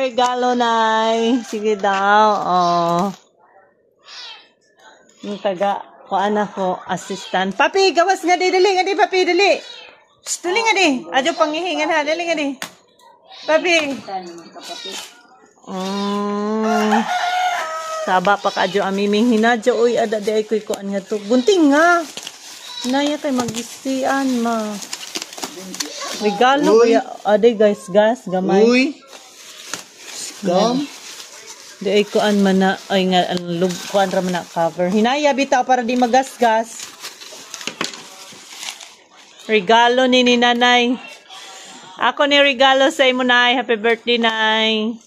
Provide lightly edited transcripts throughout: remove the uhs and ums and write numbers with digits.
Regalo, Nay. Sige daw. Oh. Yung kuan ako, assistant. Papi, gawas nga di. Dali nga di, papi, dali. Shh, dali nga di. Adyo panghihingan ha. Dali nga di. Papi. Saba pa ka adyo amiming hinadyo. Uy, ada di ay kuy kuan nga to. Gunting nga. Naya tayo mag-isian, ma. Regalo. Aday, guys, gas. Gamay. Uy. Gam. Di ay kuan man na, ay nga, kuan ra man na cover. Hinaya bitaw para di magasgas. Regalo ni nanay. Ako ni regalo sa imo, nay. Happy birthday, nay.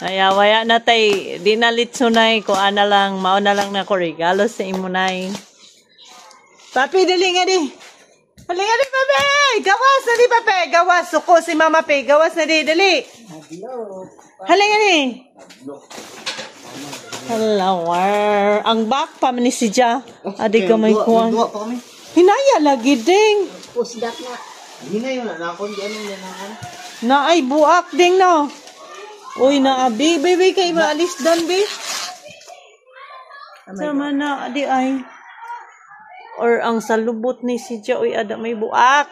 Ay, waya na tay. Di na litso, nay. Kuan na lang, mauna lang na ko regalo sa imo, nay. Papi, dali nga di. Dali nga di, papi. Gawas na di, papi. Gawas. Suko si mama, pe. Gawas na di, dali. Halika ni. Hello. Ang back pa man ni si Ja. Adi ka may kuwan. Hinaya lagi ding. Pusdak na. Hinaya na nakon di ano na nakon. Na ay buak ding no. Uy na abi, baby kay maalis dan be. Sama na adi ay. Or ang salubot ni si Ja uy ada may buak.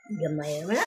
Gamay naman.